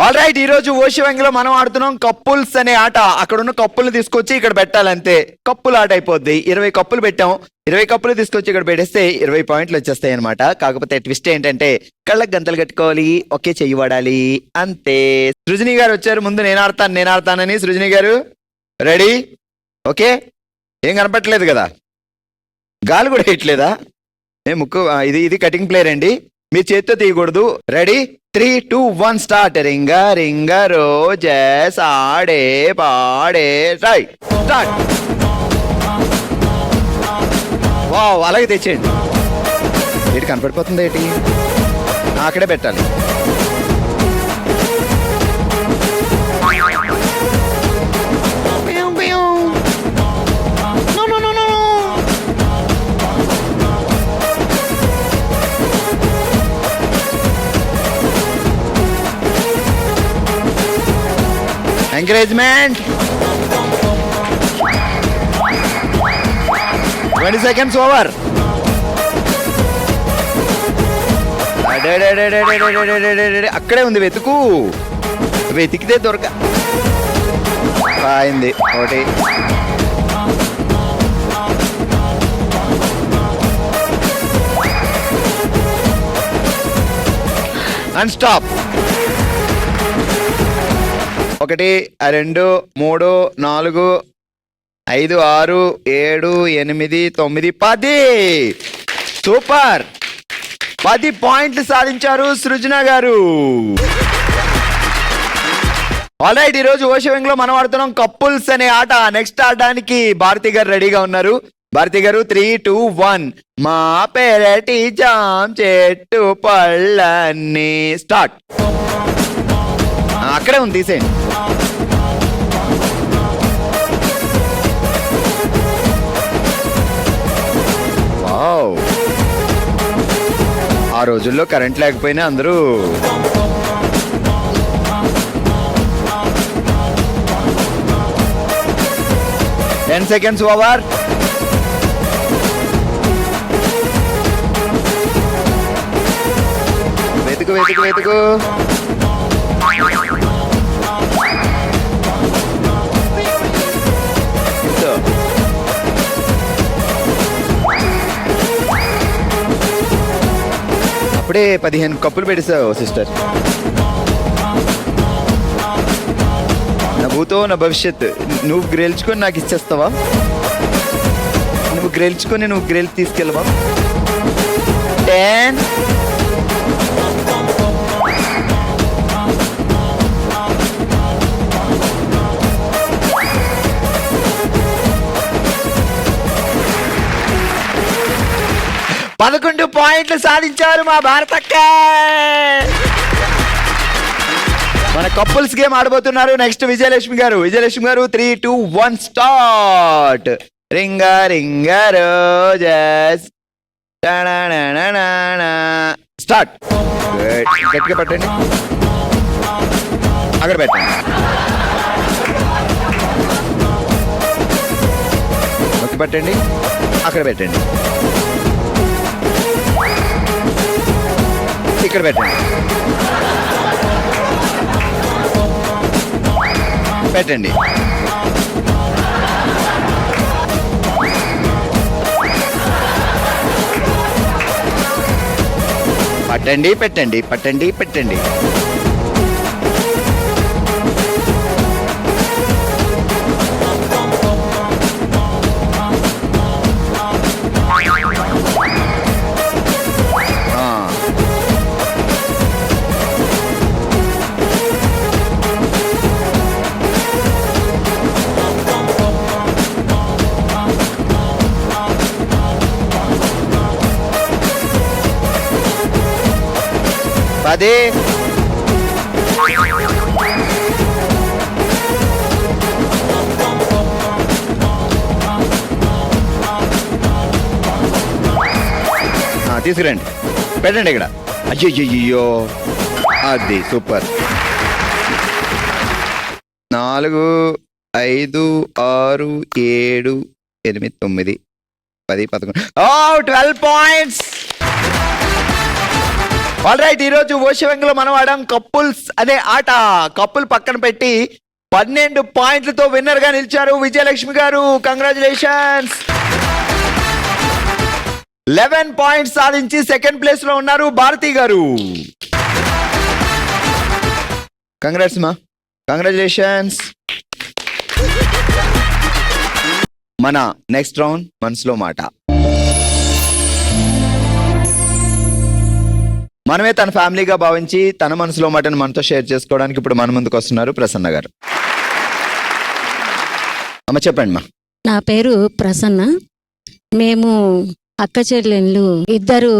All right, ఈ రోజు ఓషివంగిలో మనం ఆడుతున్నాం కప్పుల్స్ అనే ఆట. అక్కడ ఉన్న కప్పులు తీసుకొచ్చి ఇక్కడ పెట్టాలంతే. కప్పుల ఆట అయిపోద్ది. 20 కప్పులు పెట్టాం. 20 కప్పులు తీసుకొచ్చి ఇక్కడ పెట్టేస్తే 20 పాయింట్లు వచ్చేస్తాయి అనమాట. కాకపోతే ట్విస్ట్ ఏంటంటే కళ్ళకి గంతలు కట్టుకోవాలి, ఒకే చెయ్యి వాడాలి అంతే. సృజని గారు వచ్చారు. ముందు నేను ఆడతానని. సృజని గారు రెడీ? ఓకే, ఏం కనపట్లేదు కదా, గాలి కూడా వేయట్లేదా? ముక్కు ఇది కటింగ్ ప్లేయర్ అండి, మీ చేత్తో తీయకూడదు. రెడీ? 3, 2, 1 స్టార్ట్. రింగ రింగ రోజెస్ ఆడే పాడే రైట్ స్టార్ట్. వావ్, అలాగే తెచ్చేయండి. ఏంటి కనపడిపోతుంది ఏంటి? అక్కడే పెట్టాలి. Encouragement. 20 seconds over. అక్కడే ఉంది, వెతుకు. వెతికితే దొరక. అయింది ఒకటి. And stop. 1, 2, 3, 4, 5, 6, 7, 8, 9, 10. సూపర్. 10 పాయింట్లు సాధించారు సృజన గారు. ఆల్ రైట్, ఈ రోజు ఓషివంగిలో మనం ఆడుతున్నాం కప్పుల్స్ అనే ఆట. నెక్స్ట్ ఆడడానికి భారతి గారు రెడీగా ఉన్నారు. భారతి గారు 3, 2, 1. మా పెరటి జామ్ చెట్టు పళ్ళన్నీ స్టార్ట్. అక్కడే ఉంది, తీసేయండి. వావ్, ఆ రోజుల్లో కరెంట్ లేకపోయినా అందరూ టెన్ సెకండ్స్ ఓవర్. వెతుకు వెతుకు వెతుకు. అప్పుడే 15 కప్పులు పెట్టేసావు సిస్టర్. నా భూతో నా భవిష్యత్. నువ్వు గ్రేల్చుకొని నాకు ఇచ్చేస్తావా? నువ్వు గ్రేల్చుకొని నువ్వు గ్రేల్ తీసుకెళ్ళవా? 10. పదకొండు పాయింట్లు సాధించారు మా భారతక్క. మన కపుల్స్ గేమ్ ఆడబోతున్నారు. నెక్స్ట్ విజయలక్ష్మి గారు. విజయలక్ష్మి గారు 3, 2, 1 స్టార్ట్. రింగ రింగ రోజెస్ స్టార్ట్. గట్టిగా పెట్టండి, అక్కడ పెట్టండి. నొక్కి పెట్టండి, అక్కడ పెట్టండి, ఇక్కడ పెట్టండి, పెట్టండి. పట్టండి, పెట్టండి, పట్టండి, పెట్టండి. అదే తీసుకురండి, పెట్టండి ఇక్కడ. అయ్యో, అది సూపర్. 4, 5, 6, 7, 8, 9, 10, 11. 12 పాయింట్స్. ఆల్ రైట్, ఈ రోజు ఓషివంగిలో మనం ఆడాం కపుల్స్ అనే ఆట. కపుల్ పక్కన పెట్టి 12 పాయింట్లతో విన్నర్ గా నిలిచారు విజయలక్ష్మి గారు. కంగ్రాచులేషన్స్. 11 పాయింట్స్ సాధించి సెకండ్ ప్లేస్ లో ఉన్నారు భారతి గారు. కంగ్రాట్స్ మా, కంగ్రాచులేషన్స్. మన నెక్స్ట్ రౌండ్ మనసులో మాట. మనమే తన ఫ్యామిలీగా భావించి తన మనసులో మాటను మనతో షేర్ చేసుకోవడానికి ఇప్పుడు మన ముందుకు వస్తున్నారు ప్రసన్న గారు. అమ్మ చెప్పండి మా. నా పేరు ప్రసన్న. మేము అక్క చెల్లెళ్ళు, 2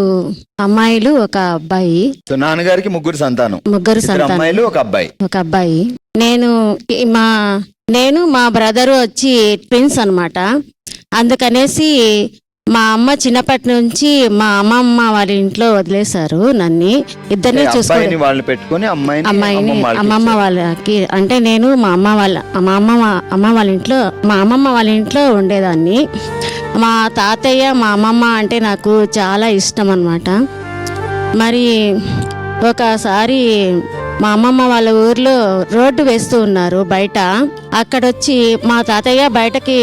అమ్మాయిలు, 1 అబ్బాయి. సో నాన్నగారికి 3 సంతానం, 3 సంతానం, అమ్మాయిలు, 1 అబ్బాయి. 1 అబ్బాయి. నేను మా బ్రదరు వచ్చి ట్విన్స్ అన్నమాట. అందుకనేసి మా అమ్మ చిన్నప్పటి నుంచి మా అమ్మమ్మ వాళ్ళ ఇంట్లో వదిలేశారు నన్ను. ఇద్దరిని చూసుకొని వాళ్ళు పెట్టుకొని అమ్మాయిని అమ్మమ్మ వాళ్ళకి, అంటే నేను మా అమ్మమ్మ వాళ్ళ ఇంట్లో ఉండేదాన్ని. మా తాతయ్య మా అమ్మమ్మ అంటే నాకు చాలా ఇష్టం అన్నమాట. మరి ఒకసారి మా అమ్మమ్మ వాళ్ళ ఊర్లో రోడ్డు వేస్తూ ఉన్నారు బయట. అక్కడొచ్చి మా తాతయ్య బయటకి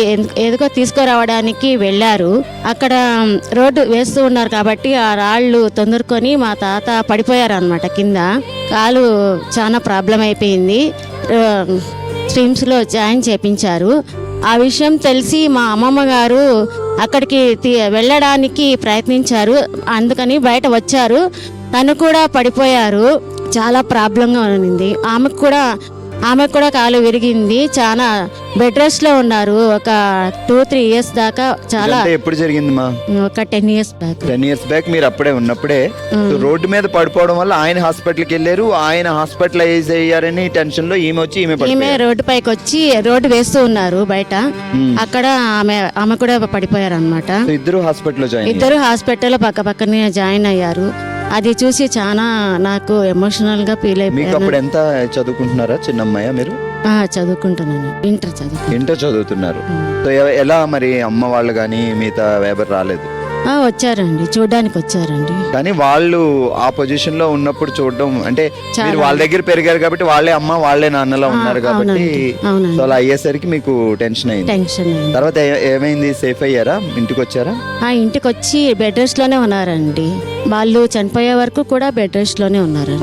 ఏదో తీసుకురావడానికి వెళ్ళారు. అక్కడ రోడ్డు వేస్తూ ఉన్నారు కాబట్టి ఆ రాళ్ళు తొందరకొని మా తాత పడిపోయారు అనమాట కింద. కాలు చాలా ప్రాబ్లం అయిపోయింది. స్ట్రీమ్స్లో జాయిన్ చేపించారు. ఆ విషయం తెలిసి మా అమ్మమ్మ గారు అక్కడికి వెళ్ళడానికి ప్రయత్నించారు. అందుకని బయట వచ్చారు. తను కూడా పడిపోయారు. చాలా ప్రాబ్లంగా ఉంది. ఆమెకు కూడా కాలు విరిగింది. చాలా బెడ్ రెస్ట్ లో ఉన్నారు ఒక 2-3 ఇయర్స్ దాకా. చాలా ఎప్పుడు జరిగింది మా? ఒక 10 ఇయర్స్ బ్యాక్. 10 ఇయర్స్ బ్యాక్ మీరు అప్పుడే ఉన్నప్పుడే రోడ్డు మీద పడిపోవడం వల్ల ఆయన హాస్పిటల్కి వెళ్ళారు. ఆయన హాస్పిటలైజ్ అయ్యారని టెన్షన్ లో ఈమె రోడ్డు పైకి వచ్చి రోడ్డు వేస్తూ ఉన్నారు బయట. అక్కడ ఆమె కూడా పడిపోయారు అనమాట. ఇద్దరు హాస్పిటల్లో పక్క పక్కనే జాయిన్ అయ్యారు. అది చూసి చాలా నాకు ఎమోషనల్ గా ఫీల్ అయిపోయాను. ఎంత చదువుకుంటున్నారా చిన్నమ్మాయ మీరు? చదువుకుంటున్నాను, ఇంటర్ చదువుతున్నారు. సో ఎలా మరి అమ్మ వాళ్ళు కానీ మిగతా ఎవరు రాలేదు? వచ్చారండి, చూడడానికి వచ్చారండి. కానీ వాళ్ళు ఆ పొజిషన్ లో ఉన్నప్పుడు చూడడం అంటే మీరు వాళ్ళ దగ్గర పెరిగారు కాబట్టి వాళ్ళే అమ్మ వాళ్ళే నాన్నలా ఉన్నారు కాబట్టి సో అలా అయ్యేసరికి మీకు టెన్షన్ అయింది. తర్వాత ఏమైంది? సేఫ్ అయ్యారా? ఇంటికి వచ్చారా? ఇంటికి వచ్చి బెడ్ రెస్ట్ లోనే ఉన్నారండి. వాళ్ళు చనిపోయే వరకు కూడా బెడ్ రెస్ట్ లోనే ఉన్నారు.